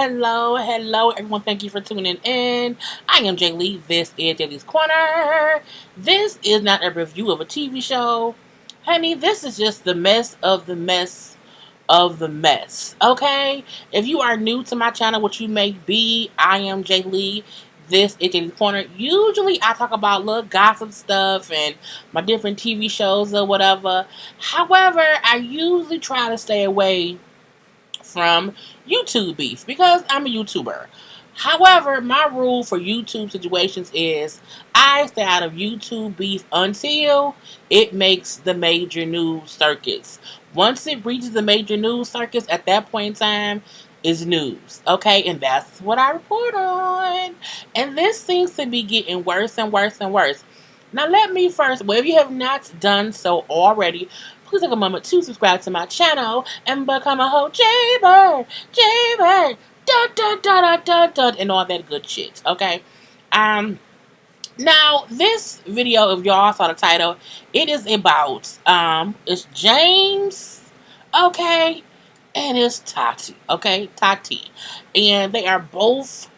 hello, everyone. Thank you for tuning in. I am Jay Lee. This is Jay Lee's Corner. This is not a review of a TV show. Honey, this is just the mess of the mess of the mess. Okay? If you are new to my channel, which you may be, I am Jay Lee. This is Jay Lee's Corner. Usually I talk about little gossip stuff and my different TV shows or whatever. However, I usually try to stay away from YouTube beef because I'm a YouTuber. However, my rule for YouTube situations is I stay out of YouTube beef until it makes the major news circuits. Once it reaches the major news circuits, at that point in time, is news. Okay, and that's what I report on. And this seems to be getting worse and worse and worse. Now, let me first, well, if you have not done so already, please take a moment to subscribe to my channel and become a whole J-Bird, and all that good shit, okay? Now, this video, if y'all saw the title, it is about, it's James, okay, and it's Tati, okay, Tati. And they are both,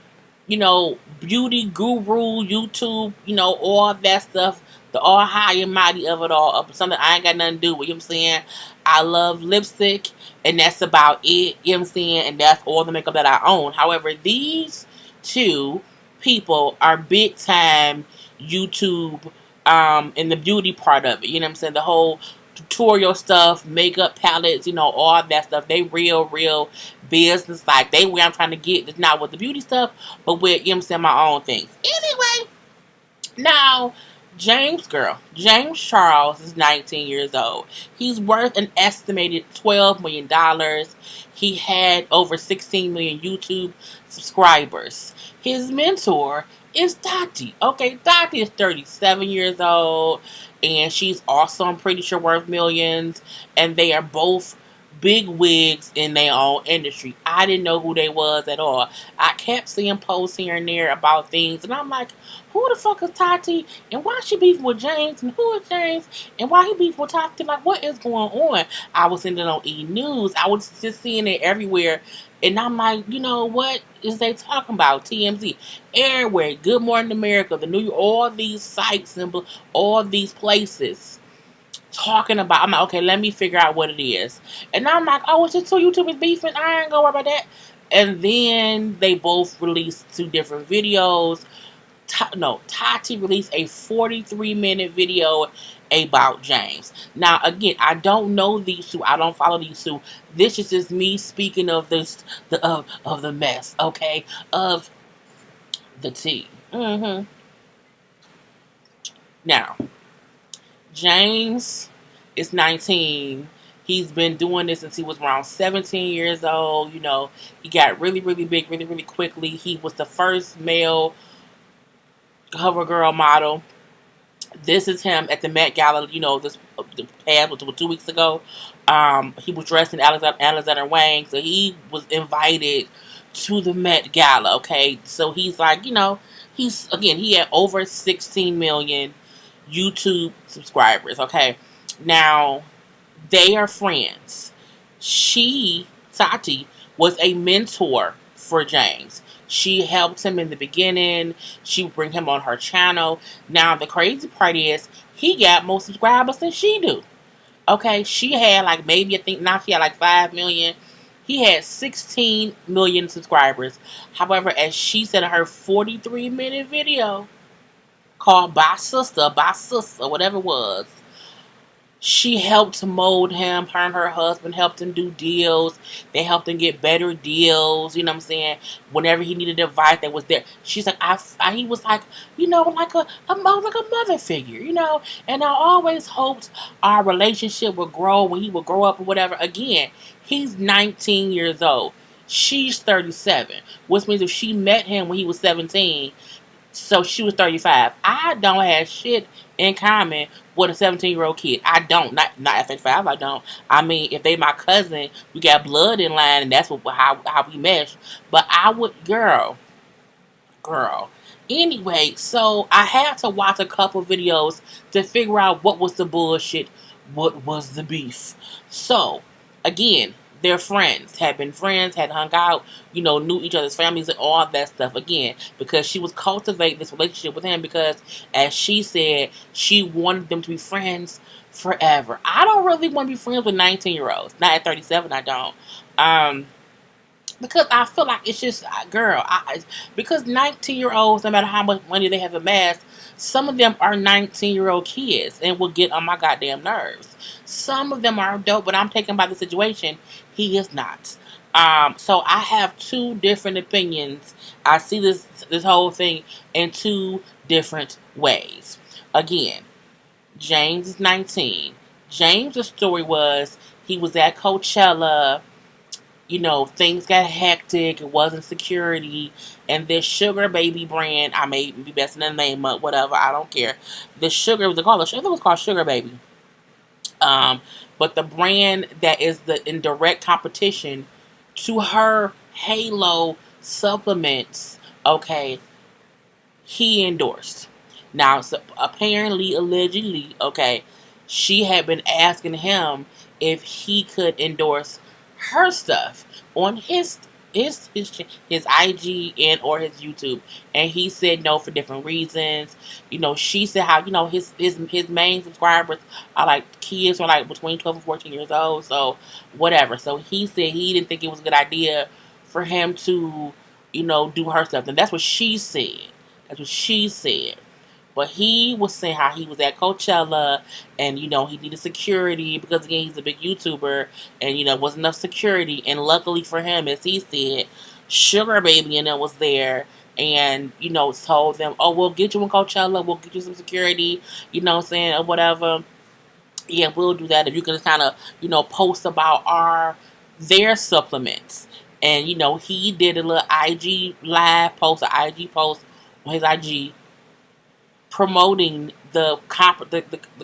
beauty guru, YouTube, all that stuff. The all high and mighty of it all. Something I ain't got nothing to do with, you know what I'm saying? I love lipstick, and that's about it, you know what I'm saying? And that's all the makeup that I own. However, these two people are big time YouTube in the beauty part of it. You know what I'm saying? The whole tutorial stuff, makeup palettes, all that stuff. They real business. Like, they where I'm trying to get. It's not with the beauty stuff, but with, you know what I'm saying, my own things. Anyway, now, James Charles is 19 years old. He's worth an estimated $12 million. He had over 16 million YouTube subscribers. His mentor is Tati. Okay, Tati is 37 years old, and she's also, I'm pretty sure, worth millions. And they are both big wigs in their own industry. I didn't know who they was at all. I kept seeing posts here and there about things, and I'm like, who the fuck is Tati? And why she beefing with James? And who is James? And why he beefing with Tati? Like, what is going on? I was seeing it on E! News. I was just seeing it everywhere. And I'm like, what is they talking about? TMZ. Everywhere. Good Morning America, the New York, all these sites and all these places talking about. I'm like, okay, let me figure out what it is. And I'm like, oh, it's just two YouTubers beefing. I ain't gonna worry about that. And then they both released two different videos. Tati released a 43-minute video about James. Now, again, I don't know these two. I don't follow these two. This is just me speaking of this, of the mess, okay, of the tea. Now, James is 19. He's been doing this since he was around 17 years old. He got really big, really quickly. He was the first male cover girl model. This is him at the Met Gala, this past was 2 weeks ago. He was dressed in Alexander Wang, so he was invited to the Met Gala, okay? So he's like, he had over 16 million YouTube subscribers, okay? Now, they are friends. Tati, was a mentor for James. She helped him in the beginning. She would bring him on her channel. Now, the crazy part is, he got more subscribers than she do. Okay, she had now she had 5 million. He had 16 million subscribers. However, as she said in her 43-minute video called By Sister, whatever it was, she helped mold him. Her and her husband helped him do deals. They helped him get better deals. You know what I'm saying? Whenever he needed advice, they was there. She's like, he was like, like a mother figure, And I always hoped our relationship would grow when he would grow up or whatever. Again, he's 19 years old. She's 37, which means if she met him when he was 17, so she was 35. I don't have shit in common with a 17-year-old kid. I don't. Not F5, I don't. I mean, if they my cousin, we got blood in line, and that's how we mesh. But I would, girl. Anyway, so I had to watch a couple videos to figure out what was the bullshit, what was the beef. So, again, They're friends, had been friends, had hung out, knew each other's families and all that stuff. Again, because she was cultivating this relationship with him because, as she said, she wanted them to be friends forever. I don't really want to be friends with 19-year-olds. Not at 37, I don't. Because I feel like it's just, girl, because 19-year-olds, no matter how much money they have amassed, some of them are 19-year-old kids and will get on my goddamn nerves. Some of them are dope, but I'm taken by the situation. He is not. So I have two different opinions. I see this whole thing in two different ways. Again, James is 19. James' story was he was at Coachella. Things got hectic. It wasn't security. And this Sugar Baby brand, I may be messing the name up, whatever, I don't care. The Sugar, was it called? I think it was called Sugar Baby. But the brand that is in direct competition to her Halo supplements, okay, he endorsed. Now, so apparently, allegedly, okay, she had been asking him if he could endorse her stuff on his IG and or his YouTube, and he said no for different reasons. She said how his main subscribers are like kids are like between 12 and 14 years old, so whatever. So he said he didn't think it was a good idea for him to do her stuff, and that's what she said. That's what she said. But he was saying how he was at Coachella and, he needed security because, again, he's a big YouTuber and, wasn't enough security. And luckily for him, as he said, Sugar Baby and it was there and, told them, oh, we'll get you in Coachella. We'll get you some security, what I'm saying, or whatever. Yeah, we'll do that if you can just kind of, post about their supplements. And, he did a little IG live post, an IG post on his IG promoting the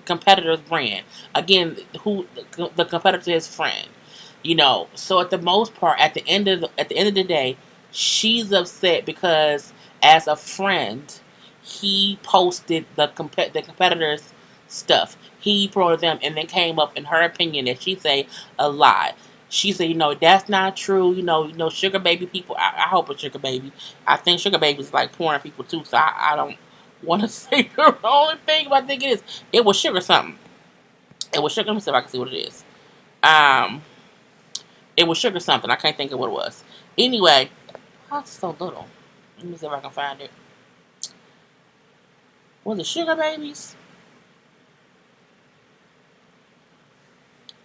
competitor's brand. Again, who the competitor is friend. So at the most part, at the end of the day, she's upset because as a friend, he posted the competitor's stuff. He promoted them and then came up in her opinion that she say a lie. She said, that's not true. Sugar Baby people. I hope it's Sugar Baby. I think Sugar Baby is like pouring people too. So I don't want to say the wrong thing, but I think it is. It was Sugar something. It was Sugar. Let me see if I can see what it is. It was Sugar something. I can't think of what it was. Anyway, oh, it's so little. Let me see if I can find it. Was it Sugar Babies?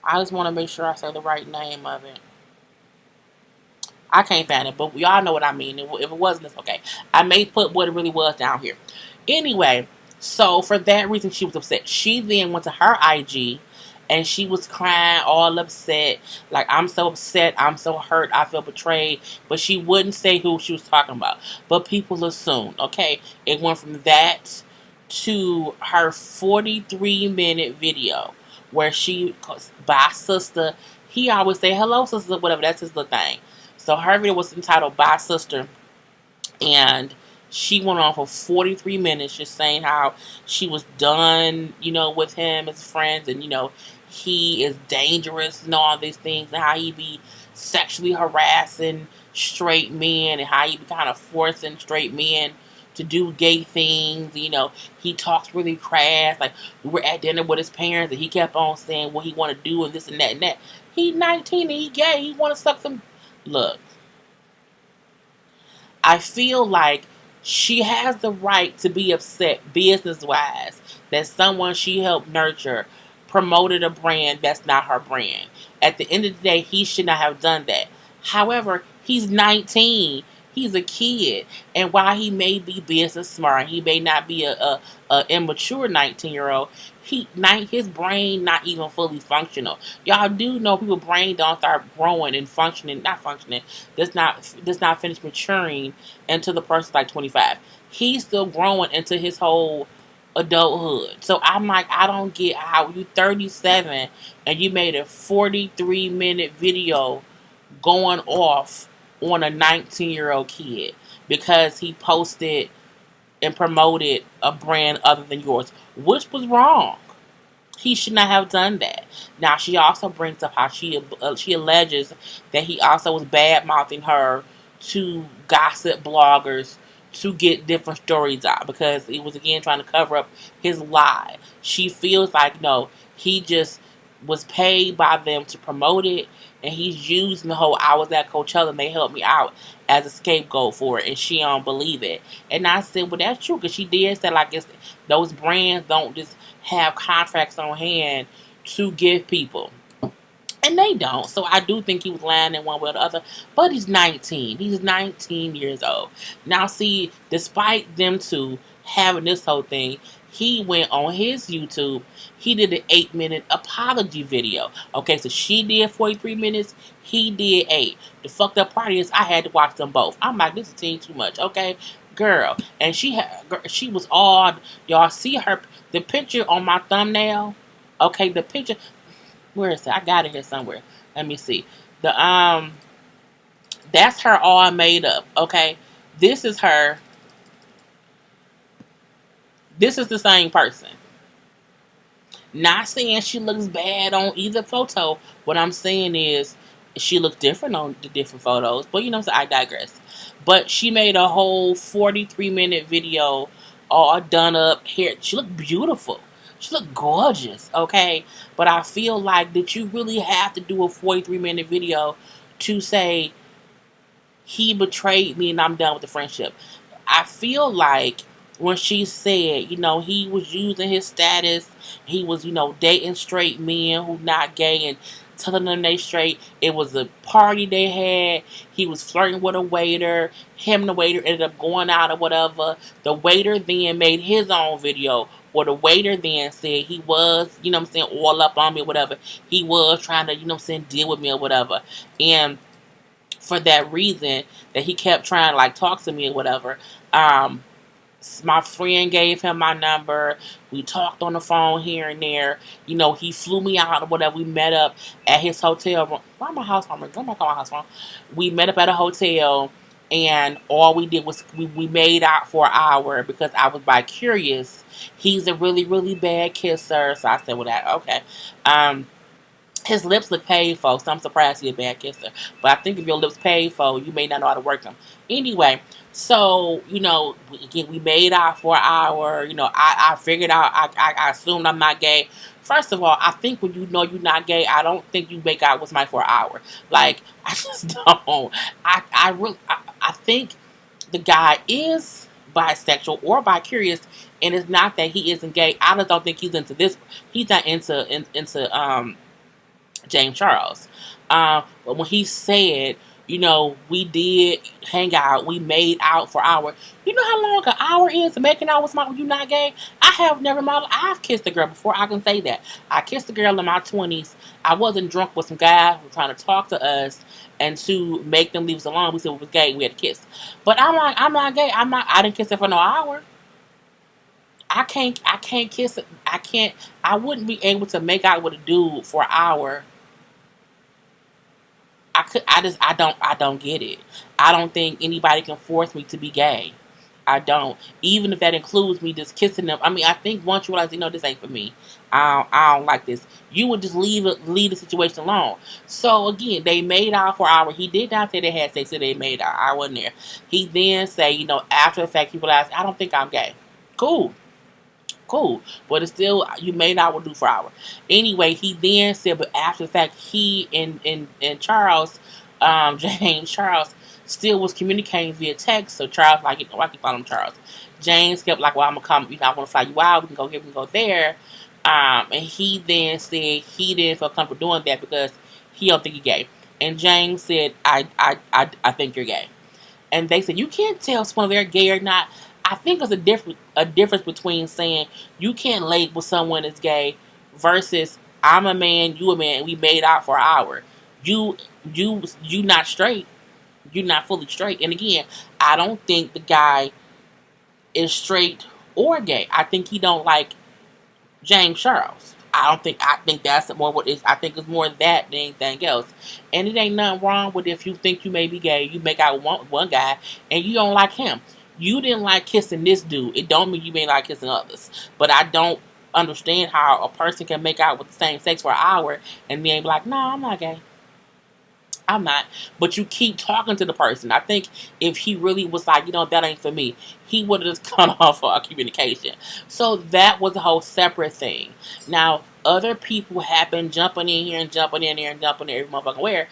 I just want to make sure I say the right name of it. I can't find it, but y'all know what I mean. If it wasn't, it's okay. I may put what it really was down here. Anyway, so for that reason, she was upset. She then went to her IG, and she was crying, all upset. Like, I'm so upset. I'm so hurt. I feel betrayed. But she wouldn't say who she was talking about. But people assumed, okay? It went from that to her 43-minute video where she, by sister, he always say, hello, sister, whatever. That's his little thing. So her video was entitled By Sister, and she went on for 43 minutes just saying how she was done, with him as friends, and, he is dangerous and all these things, and how he be sexually harassing straight men, and how he be kind of forcing straight men to do gay things. He talks really crass. Like, we were at dinner with his parents, and he kept on saying what he want to do and this and that and that. He 19 and he gay. He want to suck some. Look, I feel like she has the right to be upset business-wise that someone she helped nurture promoted a brand that's not her brand. At the end of the day, he should not have done that. However, he's 19. He's a kid. And while he may be business smart, he may not be a immature 19-year-old, his brain not even fully functional. Y'all do know people's brain don't start growing and not functioning, does not finish maturing until the person's like 25. He's still growing into his whole adulthood. So I'm like, I don't get how you 37 and you made a 43-minute video going off on a 19-year-old kid because he posted and promoted a brand other than yours, which was wrong. He should not have done that. Now she also brings up how she alleges that he also was bad mouthing her to gossip bloggers to get different stories out because he was again trying to cover up his lie. She feels like no, he just was paid by them to promote it, and he's using the whole "I was at Coachella and they helped me out" as a scapegoat for it, and she don't believe it. And I said, well, that's true because she did say like those brands don't just have contracts on hand to give people. And they don't. So I do think he was lying in one way or the other. But he's 19. He's 19 years old. Now, see, despite them two having this whole thing, he went on his YouTube. He did an 8-minute apology video. Okay, so she did 43 minutes. He did 8. The fucked up part is I had to watch them both. I'm like, this is team too much. Okay, girl. And she was all, y'all see her, the picture on my thumbnail. Okay, the picture. Where is it? I got it here somewhere. Let me see. The that's her all made up. Okay, this is her. This is the same person. Not saying she looks bad on either photo. What I'm saying is she looks different on the different photos. But you know, so I digress. But she made a whole 43-minute video, all done up here. She looked beautiful. She looked gorgeous. Okay, but I feel like that you really have to do a 43-minute video to say he betrayed me and I'm done with the friendship. I feel like when she said, he was using his status, he was, dating straight men who not gay and telling them they straight. It was a party they had. He was flirting with a waiter. Him and the waiter ended up going out or whatever. The waiter then made his own video where the waiter then said he was, all up on me or whatever. He was trying to, deal with me or whatever. And for that reason that he kept trying to like talk to me or whatever. My friend gave him my number. We talked on the phone here and there. He flew me out or whatever. We met up at his hotel room. Why my house phone? Don't call my house phone. We met up at a hotel, and all we did was we made out for an hour because I was bi curious. He's a really, really bad kisser, so I said, well, that okay. His lips look painful, so I'm surprised he's a bad kisser. But I think if your lips painful, you may not know how to work them. Anyway, so, we made out for an hour. I figured out, I assumed I'm not gay. First of all, I think when you know you're not gay, I don't think you make out with somebody for an hour. Like, I just don't. I think the guy is bisexual or bi-curious, and it's not that he isn't gay. I just don't think he's into this. He's not into James Charles. But when he said, we did hang out, we made out for an hour. You know how long an hour is to making out with somebody when you're not gay? I have never in my life. I've kissed a girl before. I can say that. I kissed a girl in my 20s. I wasn't drunk with some guys who were trying to talk to us and to make them leave us alone. We said we was gay. We had to kiss. But I'm like, I'm not gay. I didn't kiss her for no hour. I can't kiss it. I wouldn't be able to make out with a dude for an hour. I don't get it. I don't think anybody can force me to be gay. I don't. Even if that includes me just kissing them. I mean, I think once you realize, this ain't for me. I don't like this. You would just leave the situation alone. So again, they made out for an hour. He did not say they had sex, so they made out. I wasn't there. He then say, after the fact, people ask, I don't think I'm gay. Cool. But it's still, you may not will do for an hour. Anyway, he then said, but after the fact, he and Charles, James Charles, still was communicating via text. So Charles, like, I keep calling him Charles. James kept like, well, I'm gonna come, I want to fly you out. We can go here, we can go there. And he then said he didn't feel comfortable doing that because he don't think he's gay. And James said, I think you're gay. And they said, you can't tell someone they're gay or not. I think there's a difference between saying you can't label someone as gay versus I'm a man, you a man, and we made out for an hour. You not straight. You're not fully straight. And again, I don't think the guy is straight or gay. I think he don't like James Charles. I think that's more what is. I think it's more that than anything else. And it ain't nothing wrong with if you think you may be gay, you make out with one guy and you don't like him. You didn't like kissing this dude. It don't mean you may like kissing others. But I don't understand how a person can make out with the same sex for an hour and then be like, no, I'm not gay. I'm not. But you keep talking to the person. I think if he really was like, that ain't for me, he would have just cut off our communication. So that was a whole separate thing. Now, other people have been jumping in here and jumping in there and jumping in every motherfucking where,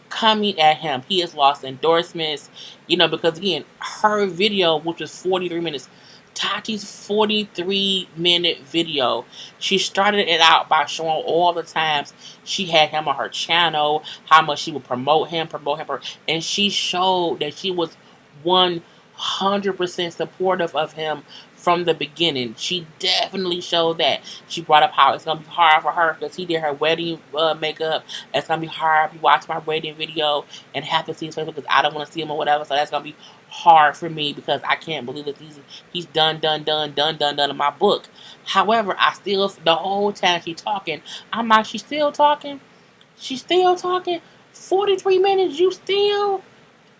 coming at him. He has lost endorsements, because again, her video, which was 43 minutes, Tati's 43-minute video, she started it out by showing all the times she had him on her channel, how much she would promote him, and she showed that she was 100% supportive of him from the beginning. She definitely showed that. She brought up how it's going to be hard for her because he did her wedding makeup. It's going to be hard if you watch my wedding video and have to see his face because I don't want to see him or whatever. So that's going to be hard for me because I can't believe that he's done in my book. However, I still, the whole time she's talking, I'm like, she's still talking? She's still talking? 43 minutes, you still?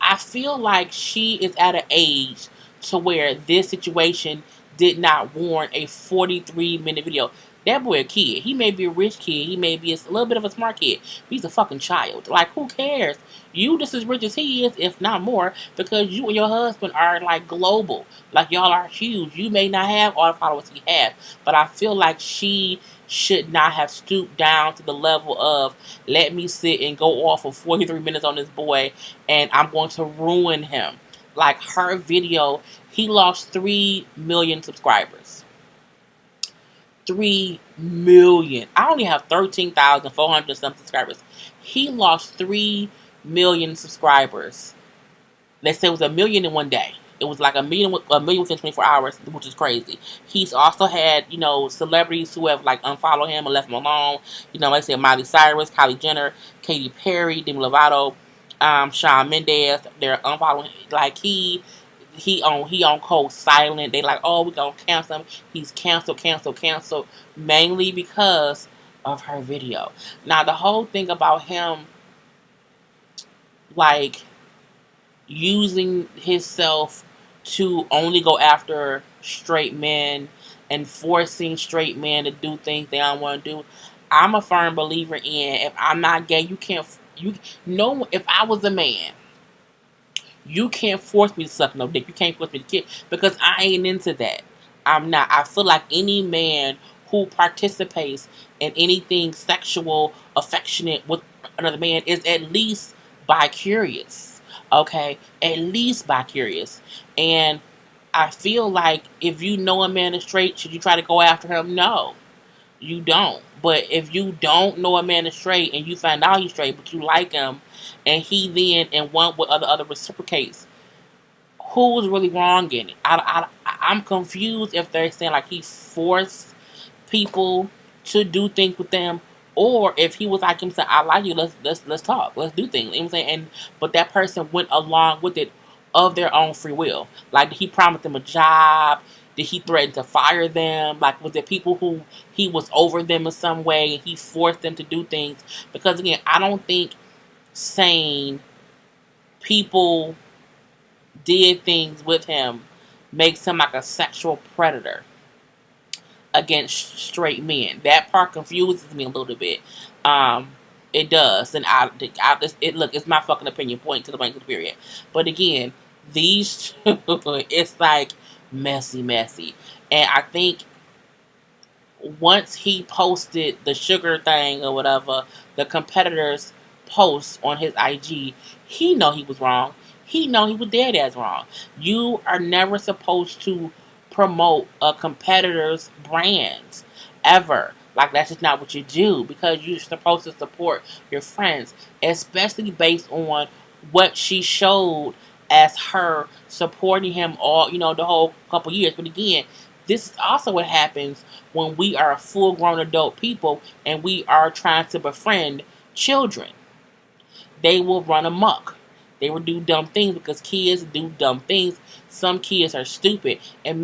I feel like she is at an age to where this situation did not warrant a 43-minute video. That boy a kid. He may be a rich kid. He may be a little bit of a smart kid. He's a fucking child. Like, who cares? You just as rich as he is, if not more, because you and your husband are, like, global. Like, y'all are huge. You may not have all the followers he has, but I feel like she should not have stooped down to the level of, let me sit and go off for 43 minutes on this boy, and I'm going to ruin him. Like, her video, he lost 3 million subscribers. 3 million. I only have 13,400 some subscribers. He lost 3 million subscribers. They say it was 1 million in one day. It was like a million within 24 hours, which is crazy. He's also had, celebrities who have like unfollowed him and left him alone. Like I said, Miley Cyrus, Kylie Jenner, Katy Perry, Demi Lovato, Shawn Mendes. They're unfollowing. Like he on cold silent. They like, oh, we're gonna cancel him. He's canceled, mainly because of her video. Now the whole thing about him, like, using himself to only go after straight men and forcing straight men to do things they don't want to do. I'm a firm believer in, if I'm not gay, if I was a man, you can't force me to suck no dick. You can't force me to kiss because I ain't into that. I'm not. I feel like any man who participates in anything sexual, affectionate with another man is at least bi-curious. Okay? At least bi-curious. And I feel like if you know a man is straight, should you try to go after him? No. You don't. But if you don't know a man is straight and you find out he's straight, but you like him, and he then and one with other reciprocates, who's really wrong in it? I'm confused if they're saying like he forced people to do things with them, or if he was like him saying, I like you, let's talk, let's do things. You know what I'm saying? But that person went along with it of their own free will. Like, did he promise them a job? Did he threaten to fire them? Like, was there people who he was over them in some way and he forced them to do things? Because again, I don't think saying people did things with him makes him like a sexual predator against straight men. That part confuses me a little bit. It does, and look, it's my fucking opinion. Point to the blank period. But again, these two, it's like messy, and I think once he posted the sugar thing or whatever, the competitors post on his IG, he know he was wrong. He know he was dead as wrong. You are never supposed to promote a competitor's brands ever. Like, that's just not what you do, because you're supposed to support your friends, especially based on what she showed as her supporting him all, the whole couple years. But again, this is also what happens when we are full-grown adult people and we are trying to befriend children. They will run amok. They will do dumb things because kids do dumb things. Some kids are stupid and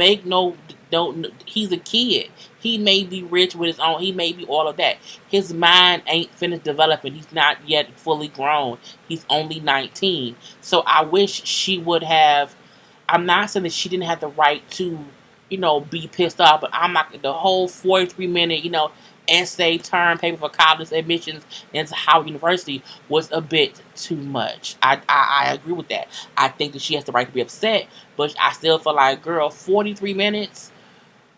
he's a kid. He may be rich with his own. He may be all of that. His mind ain't finished developing. He's not yet fully grown. He's only 19. So I wish she would have. I'm not saying that she didn't have the right to be pissed off, but I'm not the whole 43-minute, essay term paper for college admissions into Howard University was a bit too much. I agree with that. I think that she has the right to be upset, but I still feel like, girl, 43 minutes.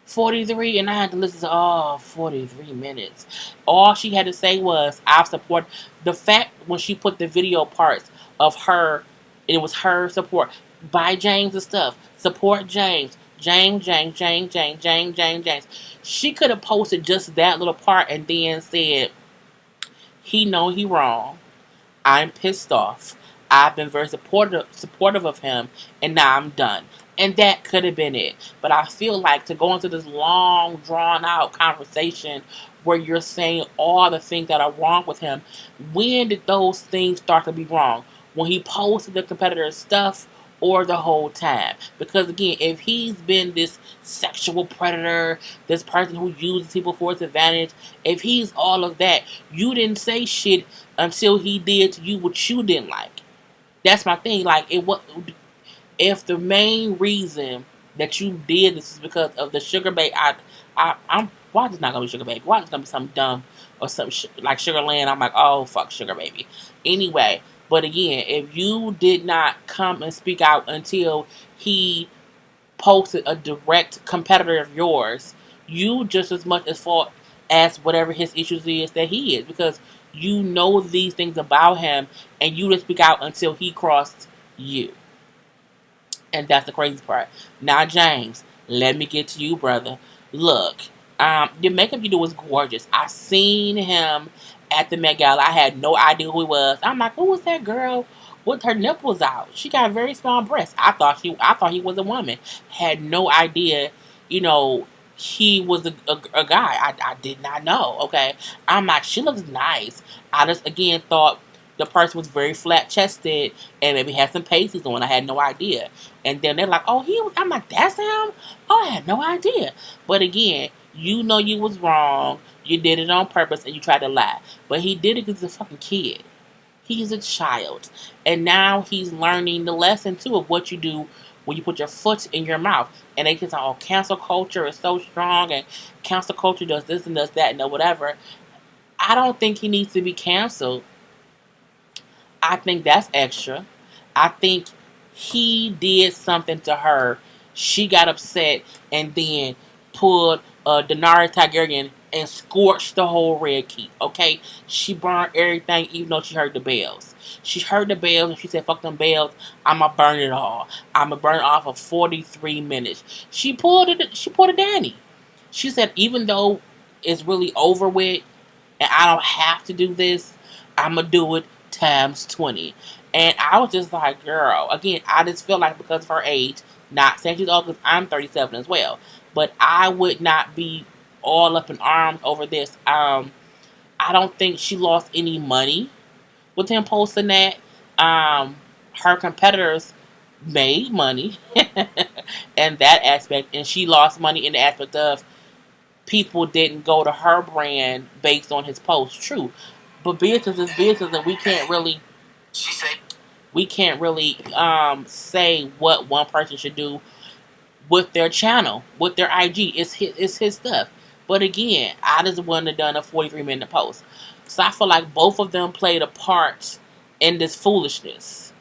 43, and I had to listen to 43 minutes. All she had to say was, I support the fact when she put the video parts of her, it was her support by James and stuff. Support James. James. She could have posted just that little part and then said, he know he wrong. I'm pissed off. I've been very supportive of him, and now I'm done. And that could have been it. But I feel like to go into this long, drawn out conversation where you're saying all the things that are wrong with him, when did those things start to be wrong? When he posted the competitor's stuff, or the whole time? Because again, if he's been this sexual predator, this person who uses people for his advantage, if he's all of that, you didn't say shit until he did to you what you didn't like. That's my thing. Like, if the main reason that you did this is because of the sugar baby, I'm why is not gonna be sugar baby? Why is gonna be something dumb or something like Sugar Land? I'm like, oh fuck, sugar baby. Anyway, but again, if you did not come and speak out until he posted a direct competitor of yours, you just as much as fault as whatever his issues is that he is, because you know these things about him and you didn't speak out until he crossed you. And that's the crazy part. Now, James, let me get to you, brother. Look, your makeup you do was gorgeous. I seen him at the Met Gala. I had no idea who he was. I'm like, who was that girl with her nipples out? She got very small breasts. I thought he was a woman. Had no idea, you know, he was a guy. I did not know. Okay, I'm like, she looks nice. I just again thought the person was very flat chested and maybe had some pasties on. I had no idea. And then they're like, oh, he was. I'm like, that's him? Oh, I had no idea. But again, you know you was wrong. You did it on purpose and you tried to lie. But he did it because he's a fucking kid. He's a child. And now he's learning the lesson, too, of what you do when you put your foot in your mouth. And they can say, oh, cancel culture is so strong and cancel culture does this and does that and whatever. I don't think he needs to be canceled. I think that's extra. I think he did something to her. She got upset and then pulled Daenerys Targaryen and scorched the whole Red Keep. Okay, she burned everything, even though she heard the bells. She heard the bells and she said, "Fuck them bells! I'ma burn it all. I'ma burn it off for 43 minutes." She pulled it. She pulled a Danny. She said, "Even though it's really over with, and I don't have to do this, I'ma do it times 20. And I was just like, girl, again, I just feel like because of her age, not saying she's old because I'm 37 as well, but I would not be all up in arms over this. I don't think she lost any money with him posting that. Her competitors made money in that aspect, and she lost money in the aspect of people didn't go to her brand based on his post. True, but business is business, and we can't really say what one person should do with their channel, with their IG. It's his stuff. But again, I just wouldn't have done a 43-minute post. So I feel like both of them played a part in this foolishness.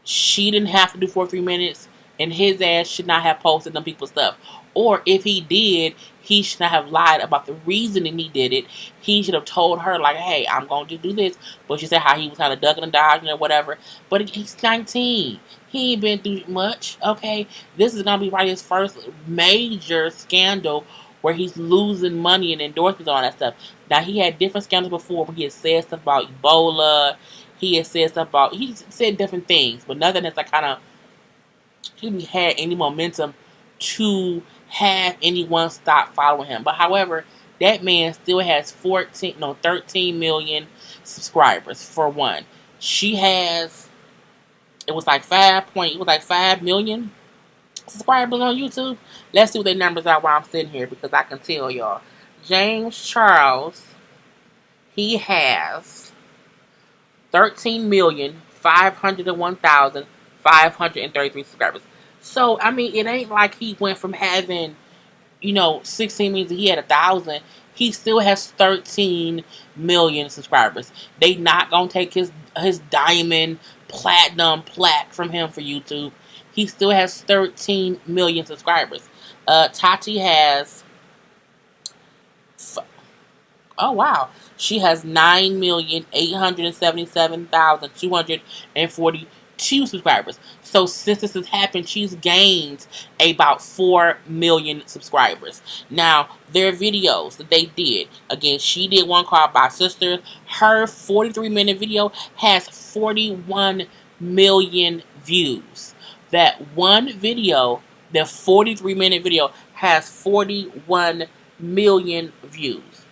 She didn't have to do 43 minutes, and his ass should not have posted them people's stuff. Or if he did, he should not have lied about the reasoning he did it. He should have told her, like, hey, I'm going to do this. But she said how he was kind of ducking and dodging or whatever. But he's 19. He ain't been through much, okay? This is going to be probably his first major scandal where he's losing money and endorsements and all that stuff. Now, he had different scandals before where he had said stuff about Ebola. He said different things, but nothing that's like kind of he had any momentum to have anyone stop following him. But however, that man still has 13 million subscribers for one. She has it was like 5 million subscribers on YouTube. Let's see what their numbers are while I'm sitting here because I can tell y'all. James Charles, he has 13,501,533 subscribers. So I mean, it ain't like he went from having 16 million, he had 1,000. He still has 13 million subscribers. They not gonna take his diamond platinum plaque from him for YouTube. He still has 13 million subscribers. Tati has, oh wow, she has 9,877,242 subscribers. So since this has happened, she's gained about 4 million subscribers. Now, their videos that they did, again, she did one called By Sister. Her 43-minute video has 41 million views. That one video, the 43-minute video, has 41 million views.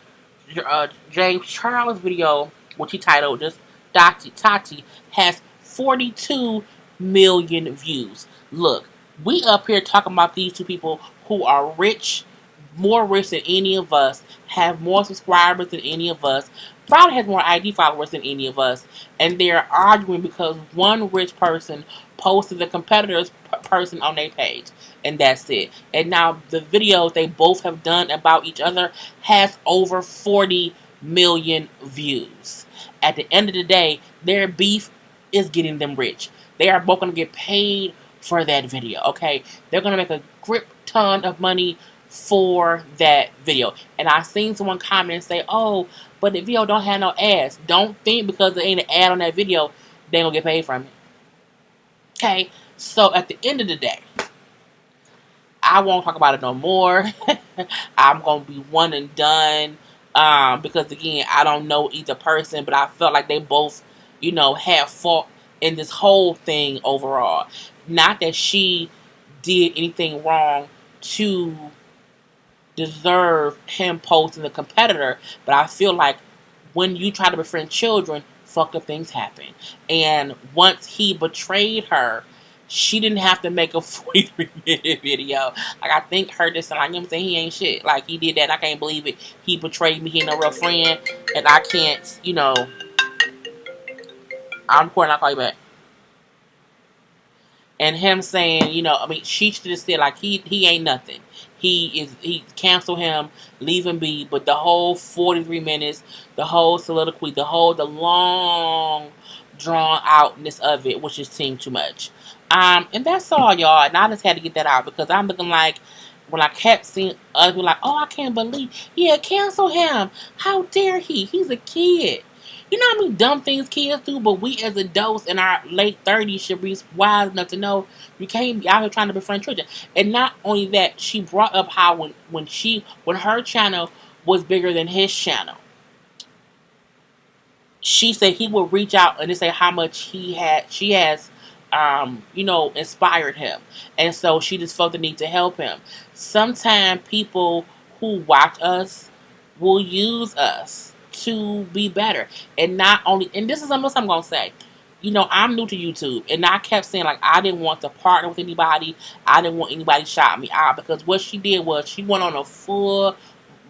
James Charles' video, which he titled just Tati, has 42 million views. Look, we up here talking about these two people who are rich, more rich than any of us, have more subscribers than any of us, probably has more ID followers than any of us, and they're arguing because one rich person posted the competitor's person on their page, and that's it. And now the videos they both have done about each other has over 40 million views. At the end of the day, their beef is getting them rich. They are both going to get paid for that video, okay? They're going to make a grip ton of money for that video. And I seen someone comment and say, oh, but the video don't have no ads. Don't think because there ain't an ad on that video, they ain't going to get paid from it. Okay? So at the end of the day, I won't talk about it no more. I'm going to be one and done. Because again, I don't know either person, but I felt like they both, had fault in this whole thing overall. Not that she did anything wrong to deserve him posting the competitor, but I feel like when you try to befriend children, fucked up things happen. And once he betrayed her, she didn't have to make a 43-minute video. Like, I think her just like, saying he ain't shit. Like, he did that. I can't believe it. He betrayed me. He ain't no real friend. And I can't, I'm recording. I'll call you back. And him saying, she should have said, like, he ain't nothing. He canceled him, leave him be. But the whole 43 minutes, the whole soliloquy, the long drawn outness of it, which just seemed too much. And that's all, y'all. And I just had to get that out because I'm looking like, when I kept seeing other people like, oh, I can't believe, yeah, cancel him. How dare he? He's a kid. You know how many dumb things kids do, but we as adults in our late 30s should be wise enough to know you can't be out here trying to befriend children. And not only that, she brought up how when her channel was bigger than his channel, she said he would reach out and just say how much she has inspired him. And so she just felt the need to help him. Sometimes people who watch us will use us to be better. And not only, and this is something I'm going to say, I'm new to YouTube, and I kept saying, like, I didn't want to partner with anybody. I didn't want anybody to shout me out, because what she did was she went on a full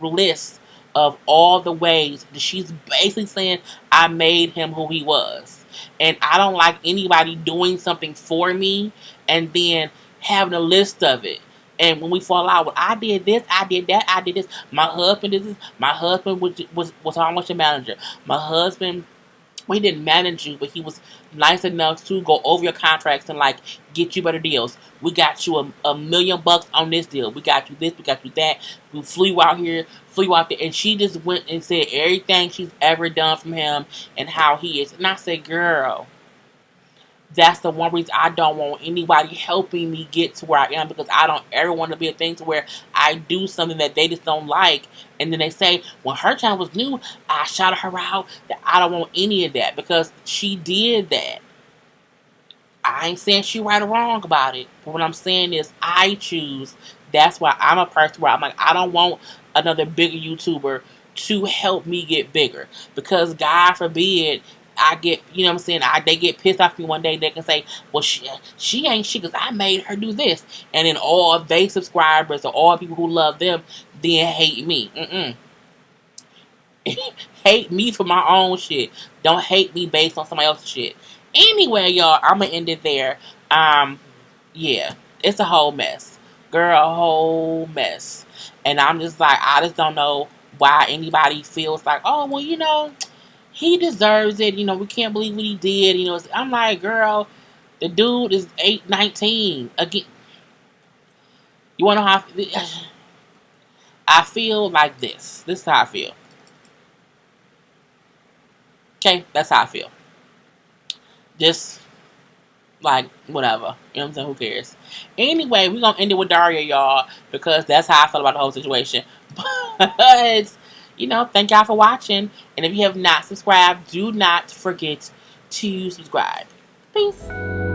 list of all the ways that she's basically saying I made him who he was. And I don't like anybody doing something for me and then having a list of it. And when we fall out, well, I did this, I did that, I did this. My husband did this. My husband was almost a manager. My husband, well, he didn't manage you, but he was nice enough to go over your contracts and, like, get you better deals. We got you $1 million on this deal. We got you this, we got you that. We flew you out here, flew you out there. And she just went and said everything she's ever done from him and how he is. And I said, girl, that's the one reason I don't want anybody helping me get to where I am, because I don't ever want to be a thing to where I do something that they just don't like, and then they say, when her channel was new, I shouted her out. That I don't want any of that, because she did that. I ain't saying she right or wrong about it, but what I'm saying is I choose. That's why I'm a person where I'm like, I don't want another bigger YouTuber to help me get bigger, because God forbid I get, they get pissed off at me one day. They can say, well, she ain't shit because I made her do this. And then all they subscribers or all people who love them then hate me. Hate me for my own shit. Don't hate me based on somebody else's shit. Anyway, y'all, I'm going to end it there. Yeah. It's a whole mess. Girl, a whole mess. And I'm just like, I just don't know why anybody feels like, oh, well, he deserves it. We can't believe what he did. I'm like, girl, the dude is 19. Again, you want to know how I feel like this. This is how I feel. Okay, that's how I feel. Just like whatever. You know what I'm saying? Who cares? Anyway, we're gonna end it with Daria, y'all, because that's how I feel about the whole situation. But thank y'all for watching. And if you have not subscribed, do not forget to subscribe. Peace.